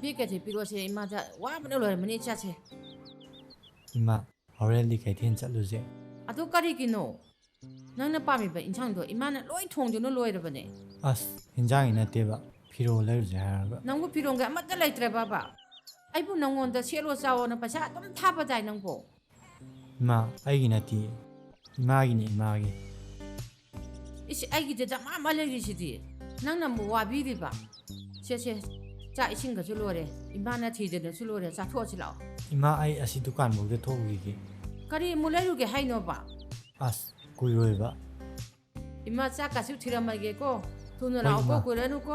ꯄꯤꯛꯀꯁꯦ ꯄꯤꯔꯣꯁꯦ ꯏꯃꯥꯗ ꯋꯥꯕꯅ ꯂꯣꯏꯔꯝꯃꯅꯤ ꯆꯠꯁꯦ ꯏꯃꯥ ꯍꯣꯔꯦꯟꯗꯤ ꯀꯩꯊꯦꯜ ꯆꯠꯂꯨꯁꯦ ꯑꯗꯨ ꯀꯔꯤꯒꯤꯅꯣ ꯅꯪꯅ ꯄꯥꯝꯃꯤꯕ ꯏꯟꯁꯥꯡꯗꯣ ꯏꯃꯥꯅ ꯂꯣꯏ ꯊꯣꯡꯗꯨꯅ ꯂꯣꯏꯔꯕꯅꯦ ꯑꯁ ꯍꯤꯟꯖꯥꯡꯒꯤ ꯅꯠꯇꯦꯕ ꯐꯤꯔꯣꯜ ꯂꯩꯔꯨꯁꯦ ꯍꯥꯏꯔꯒ ꯅꯪꯕꯨ ꯐꯤꯔꯣꯟꯒ ꯑꯃꯠꯇ ꯂꯩꯇ꯭ꯔꯦ ꯕꯥꯕꯥ ꯑꯩꯕꯨ ꯅꯪꯉꯣꯟꯗ ꯁꯦꯠꯂꯣ ꯆꯥꯋꯣꯅ ꯄꯩꯁꯥ ꯑꯗꯨꯝ ꯊꯥꯕꯗꯥꯏ ꯅꯪꯕꯨ ꯏꯃꯥ ꯑꯩꯒꯤ ꯅꯠꯇꯦ ꯏꯃꯥꯒꯤꯅꯤ ꯏꯃꯥꯒꯤ ꯏꯁ ꯑꯩꯒꯤꯗꯤ ꯗꯃꯥ ꯑꯃ ꯂꯩꯔꯤꯁꯤꯗꯤ ꯅꯪꯅ ꯑꯃꯨꯛ ꯋꯥꯕꯤꯔꯤꯕ ꯁꯦ ꯆꯥꯛ ꯏꯁꯤꯡꯒꯁꯨ ꯂꯣꯏꯔꯦ ꯏꯃꯥꯅ ꯊꯤꯗꯅꯁꯨ ꯂꯣꯏꯔꯦ ꯆꯥꯊꯣꯛꯑꯁꯤ ꯂꯥꯛꯑꯣ ꯏꯃꯥ ꯑꯩ ꯑꯁꯤ ꯗꯨꯀꯥꯟꯐꯥꯎꯗ ꯊꯣꯛꯎꯈꯤꯒꯦ ꯀꯔꯤ ꯑꯃꯨꯛ ꯂꯩꯔꯨꯒꯦ ꯍꯥꯏꯅꯣꯕ ꯑꯁ ꯀꯨꯏꯔꯣꯏꯕ 이마 짝가씩 드라마겠고 돈을 어이, 아홉 이마. 거 그래놓고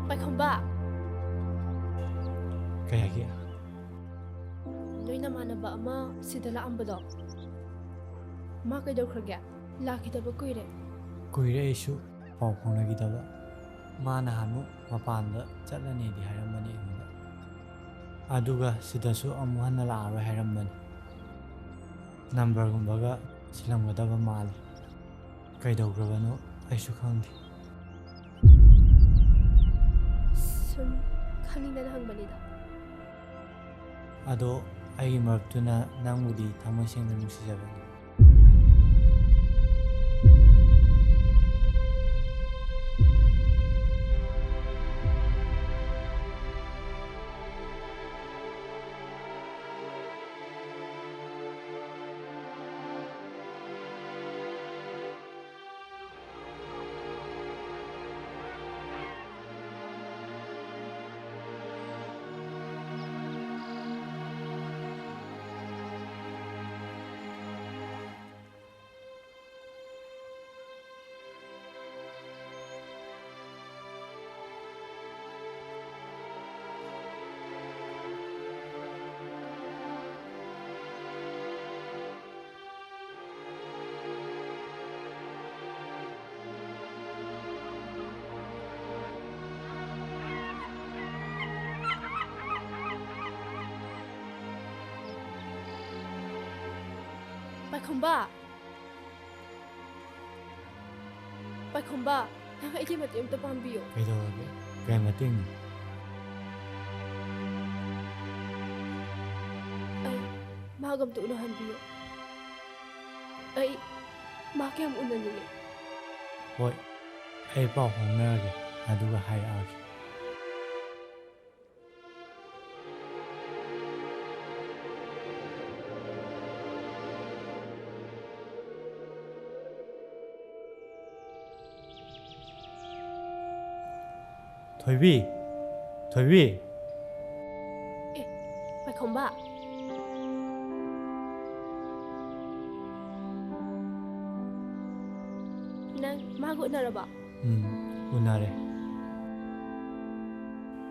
ꯄꯥꯏꯈꯣꯝꯕ ꯀꯩ ꯍꯥꯏꯒꯦ ꯅꯣꯏ ꯅꯃꯥꯟꯅꯕ ꯑꯃ ꯁꯤꯗ ꯂꯥꯛꯑꯝꯕꯗꯣ ꯃꯥ ꯀꯩꯗꯧꯈ꯭ꯔꯒꯦ ꯂꯥꯛꯈꯤꯗꯕ ꯀꯨꯏꯔꯦ ꯀꯨꯏꯔꯦ ꯑꯩꯁꯨ ꯄꯥꯎ ꯐꯥꯎꯅꯈꯤꯗꯕ ꯃꯥ ꯅꯍꯥꯟꯃꯨꯛ ꯃꯄꯥꯟꯗ ꯆꯠꯂꯅꯤꯗꯤ ꯍꯥꯏꯔꯝꯕꯅꯤ ꯑꯩꯉꯣꯟꯗ ꯑꯗꯨꯒ ꯁꯤꯗꯁꯨ ꯑꯃꯨꯛ ꯍꯟꯅ ꯂꯥꯛꯑꯔꯣꯏ ꯍꯥꯏꯔꯝꯕꯅꯤ ꯅꯝꯕꯔꯒꯨꯝꯕꯒ ꯁꯤꯜꯂꯝꯒꯗꯕ ꯃꯥꯜꯂꯤ ꯀꯩꯗꯧꯈ꯭ꯔꯕꯅꯣ ꯑꯩꯁꯨ ꯈꯪꯗꯦ ꯁꯨꯝ ꯈꯪꯅꯤꯡꯗꯅ ꯍꯪꯕꯅꯤꯗ ꯑꯗꯣ ꯑꯩꯒꯤ ꯃꯔꯨꯞꯇꯨꯅ ꯅꯪꯕꯨꯗꯤ ꯊꯃꯣꯏ ꯁꯦꯡꯅ ꯅꯨꯡꯁꯤꯖꯕꯅꯤ ꯄꯥꯏꯈꯣꯝꯕ ꯄꯥꯏꯈꯣꯝꯕ ꯅꯪ ꯑꯩꯒꯤ ꯃꯇꯦꯡ ꯑꯝꯇ ꯄꯥꯡꯕꯤꯌꯨ ꯀꯩꯗꯧꯔꯒꯦ ꯀꯩ ꯃꯇꯦꯡꯅꯣ ꯑꯩ ꯃꯥꯒ ꯑꯝꯇ ꯎꯅꯍꯟꯕꯤꯌꯨ ꯑꯩ ꯃꯥ ꯀꯌꯥꯝ ꯎꯅꯅꯤꯡꯉꯤ ꯍꯣꯏ ꯑꯩ ꯄꯥꯎ ꯐꯥꯎꯅꯔꯒꯦ ꯑꯗꯨꯒ ꯍꯥꯏꯔꯛꯑꯒꯦ ꯊꯣꯏꯕꯤ ꯊꯣꯏꯕꯤ ꯄꯥꯏꯈꯣꯝꯕ ꯅꯪ ꯃꯥꯒ ꯎꯅꯔꯕ ꯎꯅꯔꯦ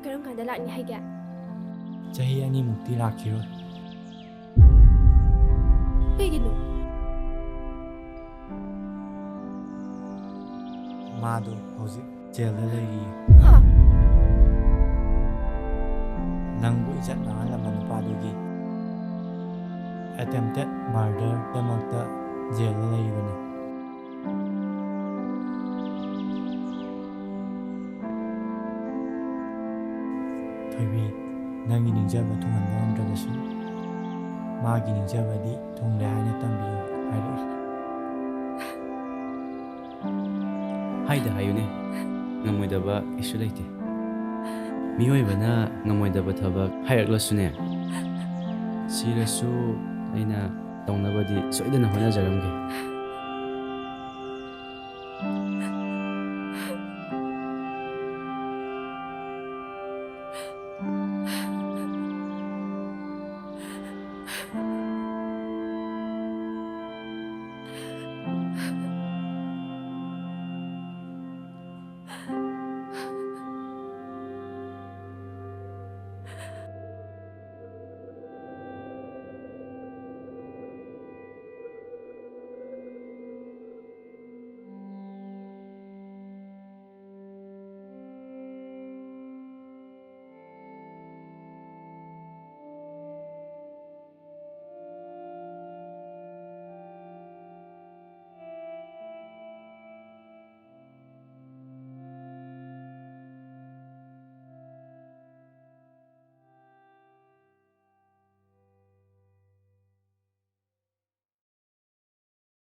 ꯀꯔꯝ ꯀꯥꯟꯗ ꯂꯥꯛꯅꯤ ꯍꯥꯏꯒꯦ ꯆꯍꯤ 2ꯃꯨꯛꯇꯤ ꯂꯥꯛꯈꯤꯔꯣꯏ ꯀꯩꯒꯤꯅꯣ ꯃꯥꯗꯣ ꯍꯧꯖꯤꯛ ꯖꯦꯜꯗ ꯂꯩꯔꯤꯌꯦ ꯍꯥ ꯅꯪꯕꯨ ꯏꯖꯠ ꯃꯥꯡꯍꯜꯂꯝꯕ ꯅꯨꯄꯥꯗꯨꯒꯤ ꯑꯦꯇꯦꯝꯞꯇꯦꯠ ꯃꯔꯗꯔꯗꯃꯛꯇ ꯖꯦꯜꯗ ꯂꯩꯔꯤꯕꯅꯤ ꯊꯣꯏꯕꯤ ꯅꯪꯒꯤ ꯅꯤꯡꯖꯕ ꯊꯨꯡꯍꯟꯕ ꯉꯝꯗ꯭ꯔꯕꯁꯨ ꯃꯥꯒꯤ ꯅꯤꯡꯖꯕꯗꯤ ꯊꯨꯡꯂꯦ ꯍꯥꯏꯅ ꯇꯝꯕꯤꯌꯨ ꯍꯥꯏꯔꯛꯏ ꯍꯥꯏꯗ ꯍꯥꯏꯌꯨꯅꯦ ꯉꯝꯃꯣꯏꯗꯕ ꯀꯩꯁꯨ ꯂꯩꯇꯦ ꯃꯤꯑꯣꯏꯕꯅ ꯉꯝꯃꯣꯏꯗꯕ ꯊꯕꯛ ꯍꯥꯏꯔꯛꯂꯁꯨꯅꯦ ꯁꯤꯔꯁꯨ ꯑꯩꯅ ꯇꯧꯅꯕꯗꯤ ꯁꯣꯏꯗꯅ ꯍꯣꯠꯅꯖꯔꯝꯒꯦ